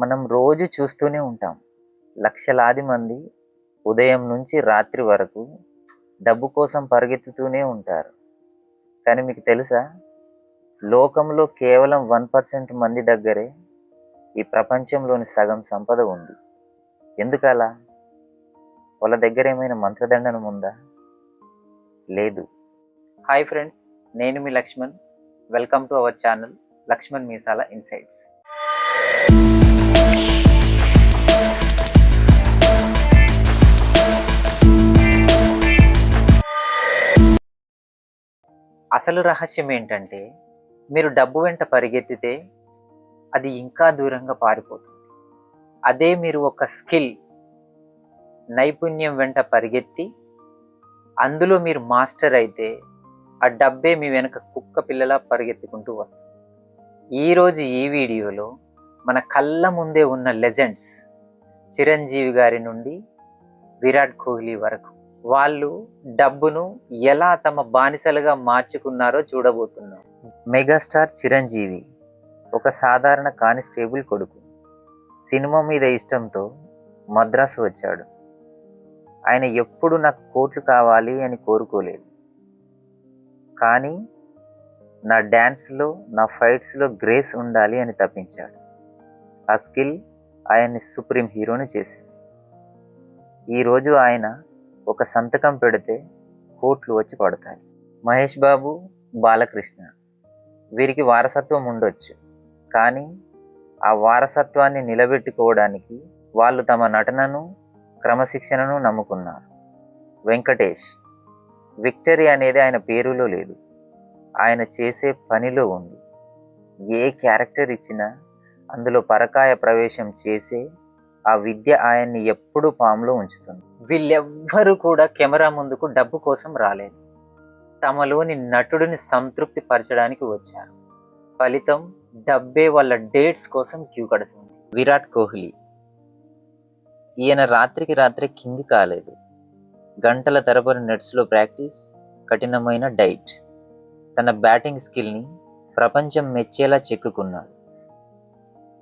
మనం రోజు చూస్తూనే ఉంటాం. లక్షలాది మంది ఉదయం నుంచి రాత్రి వరకు డబ్బు కోసం పరిగెత్తుతూనే ఉంటారు. కానీ మీకు తెలుసా? లోకంలో కేవలం 1% మంది దగ్గరే ఈ ప్రపంచంలోని సగం సంపద ఉంది. ఎందుకలా? వాళ్ళ దగ్గర ఏమైనా మంత్రదండనం ఉందా? లేదు. హాయ్ ఫ్రెండ్స్, నేను మీ Laxman. Welcome to our channel Laxman Meesala insights. అసలు రహస్యం ఏంటంటే, మీరు డబ్బు వెంట పరిగెత్తితే అది ఇంకా దూరంగా పారిపోతుంది. అదే మీరు ఒక స్కిల్, నైపుణ్యం వెంట పరిగెత్తి అందులో మీరు మాస్టర్ అయితే ఆ డబ్బే మీ వెనక కుక్క పిల్లలా పరిగెత్తుకుంటూ వస్తుంది. ఈరోజు ఈ వీడియోలో మన కళ్ళ ముందే ఉన్న లెజెండ్స్, చిరంజీవి గారి నుండి విరాట్ కోహ్లీ వరకు, వాళ్ళు డబ్బును ఎలా తమ బానిసలుగా మార్చుకున్నారో చూడబోతున్నాం. మెగాస్టార్ చిరంజీవి ఒక సాధారణ కానిస్టేబుల్ కొడుకు. సినిమా మీద ఇష్టంతో మద్రాసు వచ్చాడు. ఆయన ఎప్పుడు నాకు కోట్లు కావాలి అని కోరుకోలేదు, కానీ నా డ్యాన్స్లో, నా ఫైట్స్లో గ్రేస్ ఉండాలి అని తప్పించాడు. ఆ స్కిల్ ఆయన్ని సుప్రీం హీరోని చేసింది. ఈరోజు ఆయన ఒక సంతకం పెడితే కోట్లు వచ్చి పడతాయి. మహేష్ బాబు, బాలకృష్ణ, వీరికి వారసత్వం ఉండొచ్చు, కానీ ఆ వారసత్వాన్ని నిలబెట్టుకోవడానికి వాళ్ళు తమ నటనను, క్రమశిక్షణను నమ్ముకున్నారు. వెంకటేష్, విక్టరీ అనేది ఆయన పేరులో లేదు, ఆయన చేసే పనిలో ఉంది. ఏ క్యారెక్టర్ ఇచ్చినా అందులో పరకాయ ప్రవేశం చేసే ఆ విద్య ఆయన్ని ఎప్పుడూ పాములో ఉంచుతుంది. వీళ్ళెవ్వరూ కూడా కెమెరా ముందుకు డబ్బు కోసం రాలేదు, తమలోని నటుడిని సంతృప్తి పరచడానికి వచ్చారు. ఫలితం డబ్బే వాళ్ళ డేట్స్ కోసం క్యూ కడుతుంది. విరాట్ కోహ్లీ, ఈయన రాత్రికి రాత్రే కింగ్ కాలేదు. గంటల తరబడి నెట్స్లో ప్రాక్టీస్, కఠినమైన డైట్, తన బ్యాటింగ్ స్కిల్ని ప్రపంచం మెచ్చేలా చెక్కుకున్నాడు.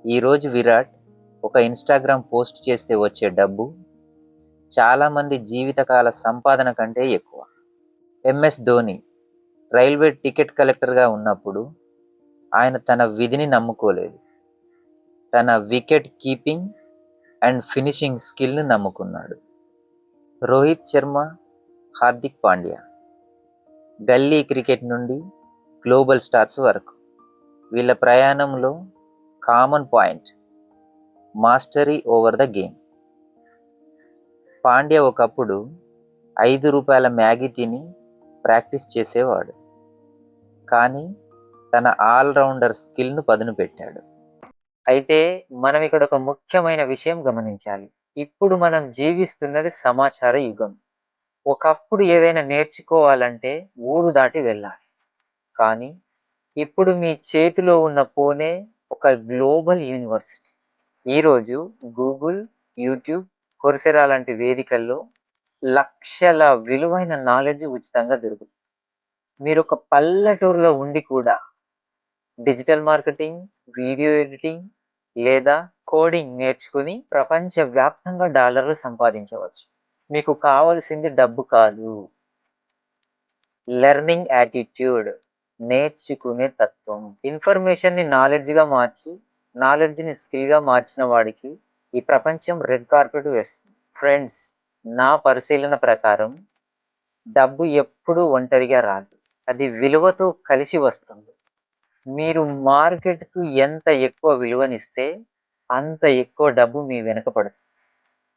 ఈరోజు విరాట్ ఒక ఇన్స్టాగ్రామ్ పోస్ట్ చేస్తే వచ్చే డబ్బు చాలామంది జీవితకాల సంపాదన కంటే ఎక్కువ. ఎంఎస్ ధోని రైల్వే టికెట్ కలెక్టర్గా ఉన్నప్పుడు ఆయన తన విధిని నమ్ముకోలేదు, తన వికెట్ కీపింగ్ అండ్ ఫినిషింగ్ స్కిల్ని నమ్ముకున్నాడు. రోహిత్ శర్మ, హార్దిక్ పాండ్యా, గల్లీ క్రికెట్ నుండి గ్లోబల్ స్టార్స్ వరకు వీళ్ళ ప్రయాణంలో common point mastery over the game. Pandya ఒకప్పుడు ₹5 మ్యాగీ తిని ప్రాక్టీస్ చేసేవాడు, కానీ తన ఆల్రౌండర్ స్కిల్ను పదును పెట్టాడు. అయితే మనం ఇక్కడ ఒక ముఖ్యమైన విషయం గమనించాలి. ఇప్పుడు మనం జీవిస్తున్నది సమాచార యుగం. ఒకప్పుడు ఏదైనా నేర్చుకోవాలంటే ఊరు దాటి వెళ్ళాలి, కానీ ఇప్పుడు మీ చేతిలో ఉన్న ఫోనే ఒక గ్లోబల్ యూనివర్సిటీ. ఈరోజు గూగుల్, యూట్యూబ్, కొర్సెరా లాంటి వేదికల్లో లక్షల విలువైన నాలెడ్జ్ ఉచితంగా దొరుకుతుంది. మీరు ఒక పల్లెటూరులో ఉండి కూడా డిజిటల్ మార్కెటింగ్, వీడియో ఎడిటింగ్ లేదా కోడింగ్ నేర్చుకుని ప్రపంచవ్యాప్తంగా డాలర్లు సంపాదించవచ్చు. మీకు కావాల్సింది డబ్బు కాదు, లెర్నింగ్ యాటిట్యూడ్, నేర్చుకునే తత్వం. ఇన్ఫర్మేషన్ని నాలెడ్జ్గా మార్చి, నాలెడ్జ్ని స్కిల్గా మార్చిన వాడికి ఈ ప్రపంచం రెడ్ కార్పెట్ వేస్తుంది. ఫ్రెండ్స్, నా పరిశీలన ప్రకారం డబ్బు ఎప్పుడూ ఒంటరిగా రాదు, అది విలువతో కలిసి వస్తుంది. మీరు మార్కెట్కు ఎంత ఎక్కువ విలువనిస్తే అంత ఎక్కువ డబ్బు మీ వెనక పడుతుంది.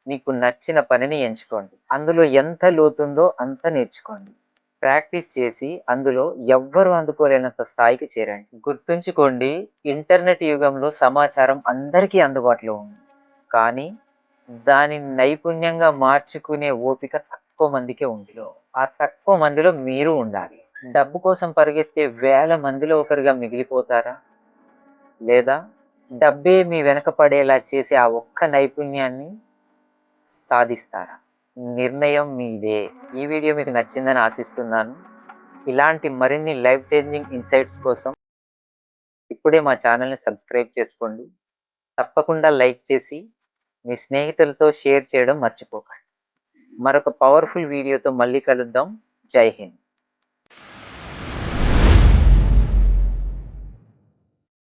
మీకు నచ్చిన పనిని ఎంచుకోండి, అందులో ఎంత లోతుందో అంత నేర్చుకోండి, ప్రాక్టీస్ చేసి అందులో ఎవ్వరు అందుకోలేనంత స్థాయికి చేరండి. గుర్తుంచుకోండి, ఇంటర్నెట్ యుగంలో సమాచారం అందరికీ అందుబాటులో ఉంది, కానీ దానిని నైపుణ్యంగా మార్చుకునే ఓపిక తక్కువ మందికే ఉంది. ఆ తక్కువ మందిలో మీరు ఉండాలి. డబ్బు కోసం పరిగెత్తే వేల మందిలో ఒకరిగా మిగిలిపోతారా, లేదా డబ్బే మీ వెనక పడేలా చేసే ఆ ఒక్క నైపుణ్యాన్ని సాధిస్తారా? నిర్ణయం మీదే. ఈ వీడియో మీకు నచ్చిందని ఆశిస్తున్నాను. ఇలాంటి మరిన్ని లైఫ్ చేంజింగ్ ఇన్సైట్స్ కోసం ఇప్పుడే మా ఛానల్ని సబ్స్క్రైబ్ చేసుకోండి. తప్పకుండా లైక్ చేసి మీ స్నేహితులతో షేర్ చేయడం మర్చిపోకండి. మరొక పవర్ఫుల్ వీడియోతో మళ్ళీ కలుద్దాం. జై హింద్.